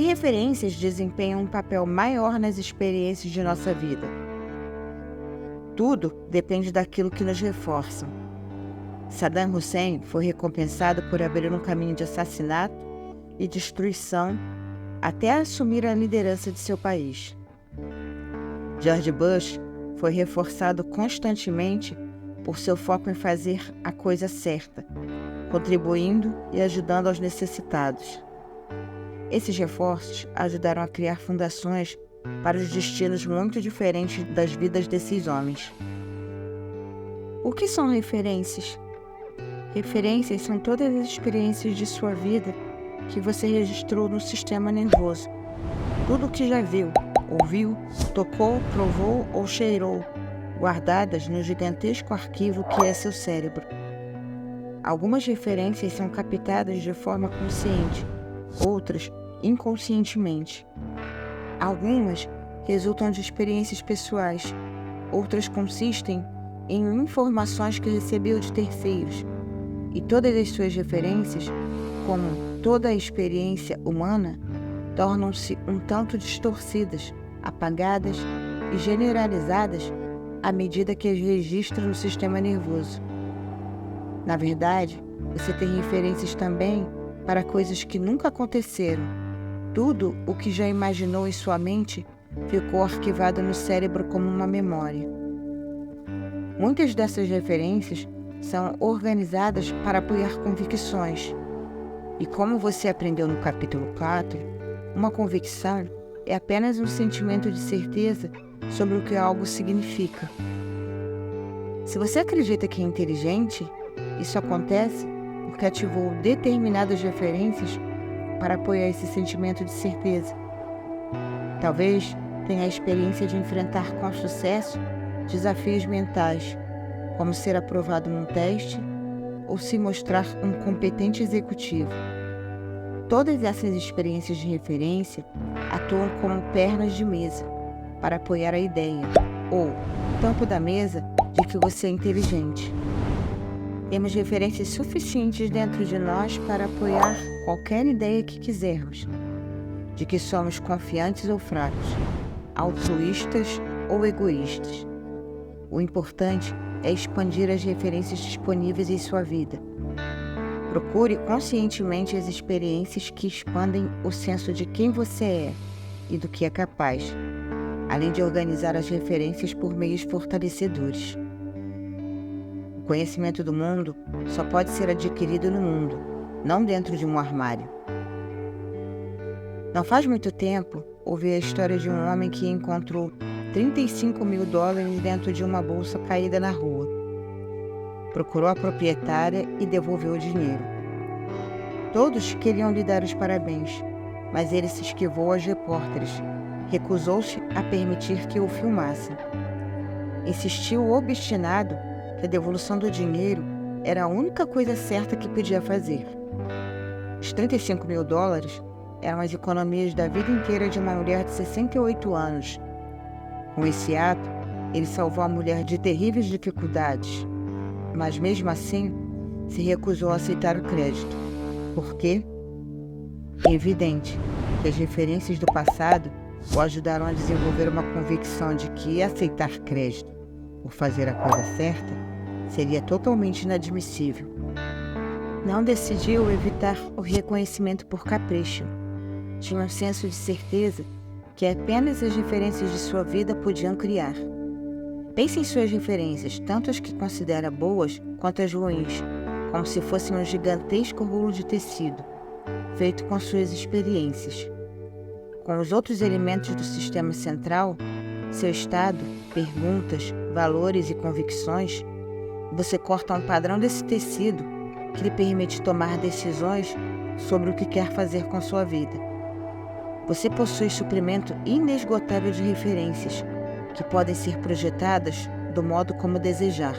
referências desempenham um papel maior nas experiências de nossa vida? Tudo depende daquilo que nos reforçam. Saddam Hussein foi recompensado por abrir um caminho de assassinato e destruição até assumir a liderança de seu país. George Bush foi reforçado constantemente por seu foco em fazer a coisa certa, contribuindo e ajudando aos necessitados. Esses reforços ajudaram a criar fundações para os destinos muito diferentes das vidas desses homens. O que são referências? Referências são todas as experiências de sua vida que você registrou no sistema nervoso. Tudo o que já viu, ouviu, tocou, provou ou cheirou, guardadas no gigantesco arquivo que é seu cérebro. Algumas referências são captadas de forma consciente, outras inconscientemente. Algumas resultam de experiências pessoais, outras consistem em informações que recebeu de terceiros. E todas as suas referências, como toda a experiência humana, tornam-se um tanto distorcidas, apagadas e generalizadas à medida que as registra no sistema nervoso. Na verdade, você tem referências também para coisas que nunca aconteceram. Tudo o que já imaginou em sua mente ficou arquivado no cérebro como uma memória. Muitas dessas referências são organizadas para apoiar convicções. E como você aprendeu no capítulo 4, uma convicção é apenas um sentimento de certeza sobre o que algo significa. Se você acredita que é inteligente, isso acontece porque ativou determinadas referências para apoiar esse sentimento de certeza. Talvez tenha a experiência de enfrentar com sucesso desafios mentais, como ser aprovado num teste ou se mostrar um competente executivo. Todas essas experiências de referência atuam como pernas de mesa para apoiar a ideia, ou tampo da mesa, de que você é inteligente. Temos referências suficientes dentro de nós para apoiar qualquer ideia que quisermos, de que somos confiantes ou fracos, altruístas ou egoístas. O importante é expandir as referências disponíveis em sua vida. Procure conscientemente as experiências que expandem o senso de quem você é e do que é capaz, além de organizar as referências por meios fortalecedores. O conhecimento do mundo só pode ser adquirido no mundo, não dentro de um armário. Não faz muito tempo, ouvi a história de um homem que encontrou $35 mil dentro de uma bolsa caída na rua. Procurou a proprietária e devolveu o dinheiro. Todos queriam lhe dar os parabéns, mas ele se esquivou aos repórteres, recusou-se a permitir que o filmassem. Insistiu obstinado que a devolução do dinheiro era a única coisa certa que podia fazer. Os $35 mil eram as economias da vida inteira de uma mulher de 68 anos. Com esse ato, ele salvou a mulher de terríveis dificuldades, mas mesmo assim, se recusou a aceitar o crédito. Por quê? É evidente que as referências do passado o ajudaram a desenvolver uma convicção de que aceitar crédito por fazer a coisa certa seria totalmente inadmissível. Não decidiu evitar o reconhecimento por capricho. Tinha um senso de certeza que apenas as referências de sua vida podiam criar. Pense em suas referências, tanto as que considera boas quanto as ruins, como se fossem um gigantesco rolo de tecido, feito com suas experiências. Com os outros elementos do sistema central, seu estado, perguntas, valores e convicções, você corta um padrão desse tecido que lhe permite tomar decisões sobre o que quer fazer com sua vida. Você possui suprimento inesgotável de referências, que podem ser projetadas do modo como desejar,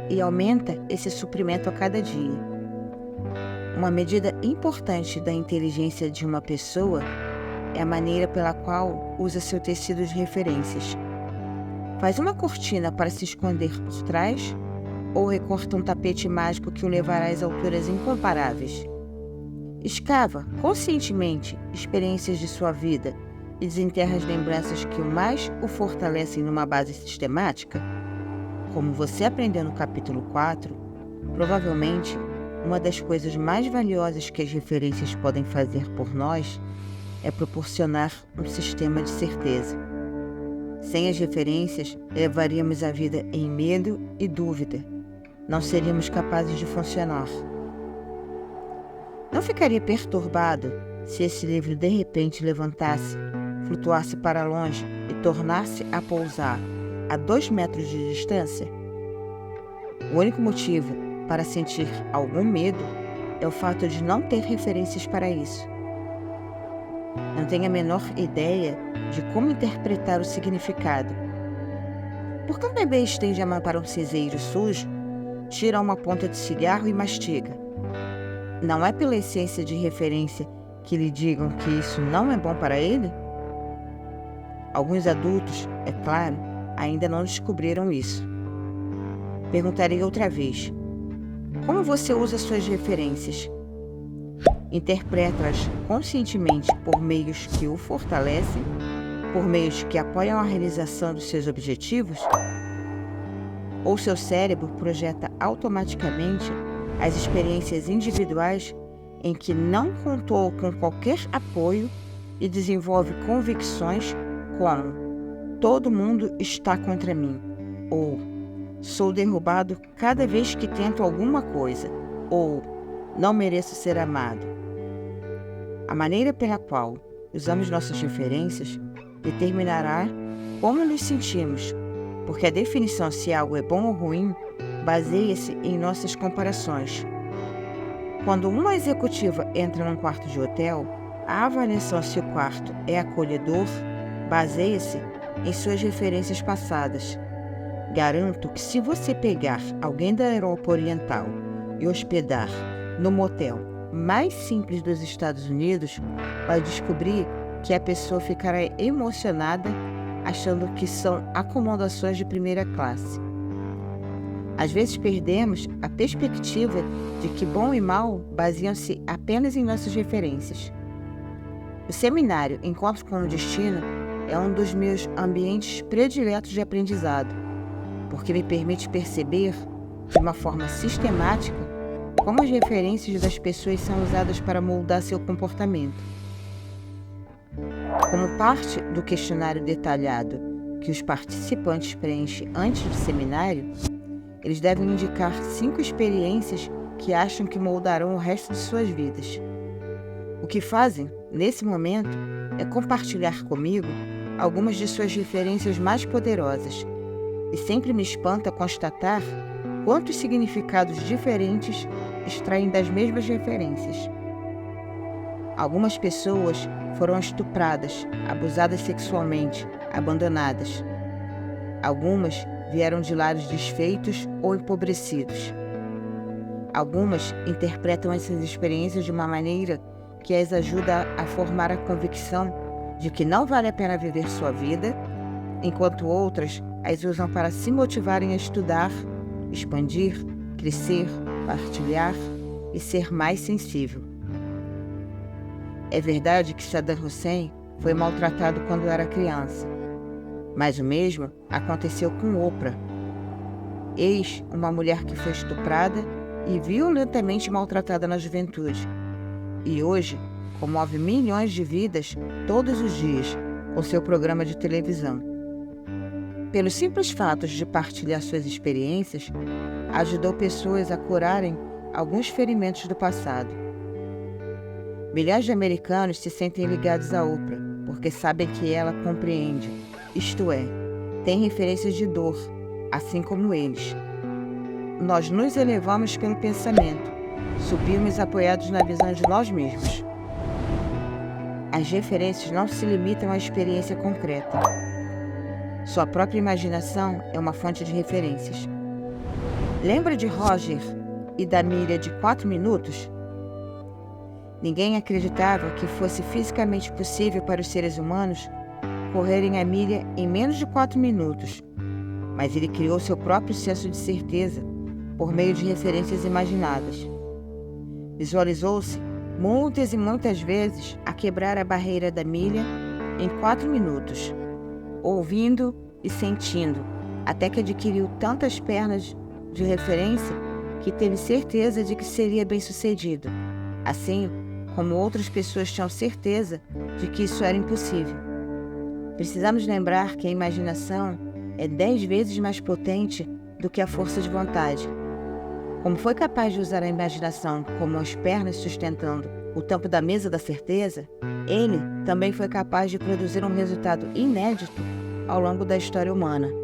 e aumenta esse suprimento a cada dia. Uma medida importante da inteligência de uma pessoa é a maneira pela qual usa seu tecido de referências. Faz uma cortina para se esconder por trás ou recorta um tapete mágico que o levará às alturas incomparáveis. Escava conscientemente experiências de sua vida e desenterra as lembranças que mais o fortalecem numa base sistemática? Como você aprendeu no capítulo 4, provavelmente uma das coisas mais valiosas que as referências podem fazer por nós é proporcionar um sistema de certeza. Sem as referências, levaríamos a vida em medo e dúvida. Não seríamos capazes de funcionar. Não ficaria perturbado se esse livro de repente levantasse, flutuasse para longe e tornasse a pousar a 2 metros de distância? O único motivo para sentir algum medo é o fato de não ter referências para isso. Não tenho a menor ideia de como interpretar o significado. Por que um bebê estende a mão para um cinzeiro sujo, tira uma ponta de cigarro e mastiga? Não é pela essência de referência que lhe digam que isso não é bom para ele? Alguns adultos, é claro, ainda não descobriram isso. Perguntarei outra vez: como você usa suas referências? Interpreta-as conscientemente por meios que o fortalecem, por meios que apoiam a realização dos seus objetivos? Ou seu cérebro projeta automaticamente as experiências individuais em que não contou com qualquer apoio e desenvolve convicções como: todo mundo está contra mim, ou sou derrubado cada vez que tento alguma coisa, ou não mereço ser amado? A maneira pela qual usamos nossas referências determinará como nos sentimos, porque a definição se algo é bom ou ruim baseia-se em nossas comparações. Quando uma executiva entra num quarto de hotel, a avaliação se o quarto é acolhedor baseia-se em suas referências passadas. Garanto que se você pegar alguém da Europa Oriental e hospedar no motel mais simples dos Estados Unidos, vai descobrir que a pessoa ficará emocionada achando que são acomodações de primeira classe. Às vezes perdemos a perspectiva de que bom e mal baseiam-se apenas em nossas referências. O seminário Encontro com o Destino é um dos meus ambientes prediletos de aprendizado, porque me permite perceber, de uma forma sistemática, como as referências das pessoas são usadas para moldar seu comportamento. Como parte do questionário detalhado que os participantes preenchem antes do seminário, eles devem indicar 5 experiências que acham que moldarão o resto de suas vidas. O que fazem, nesse momento, é compartilhar comigo algumas de suas referências mais poderosas, e sempre me espanta constatar quantos significados diferentes extraem das mesmas referências. Algumas pessoas foram estupradas, abusadas sexualmente, abandonadas. Algumas vieram de lares desfeitos ou empobrecidos. Algumas interpretam essas experiências de uma maneira que as ajuda a formar a convicção de que não vale a pena viver sua vida, enquanto outras as usam para se motivarem a estudar, expandir, crescer, partilhar e ser mais sensível. É verdade que Saddam Hussein foi maltratado quando era criança, mas o mesmo aconteceu com Oprah. Eis uma mulher que foi estuprada e violentamente maltratada na juventude, e hoje comove milhões de vidas todos os dias com seu programa de televisão. Pelos simples fatos de partilhar suas experiências, ajudou pessoas a curarem alguns ferimentos do passado. Milhares de americanos se sentem ligados a Oprah, porque sabem que ela compreende, isto é, tem referências de dor, assim como eles. Nós nos elevamos pelo pensamento, subimos apoiados na visão de nós mesmos. As referências não se limitam à experiência concreta. Sua própria imaginação é uma fonte de referências. Lembra de Roger e da milha de 4 minutos? Ninguém acreditava que fosse fisicamente possível para os seres humanos correrem a milha em menos de 4 minutos, mas ele criou seu próprio senso de certeza por meio de referências imaginadas. Visualizou-se muitas e muitas vezes a quebrar a barreira da milha em 4 minutos, ouvindo e sentindo, até que adquiriu tantas pernas de referência que teve certeza de que seria bem-sucedido, assim como outras pessoas tinham certeza de que isso era impossível. Precisamos lembrar que a imaginação é 10 vezes mais potente do que a força de vontade. Como foi capaz de usar a imaginação como as pernas sustentando o tampo da mesa da certeza, ele também foi capaz de produzir um resultado inédito ao longo da história humana.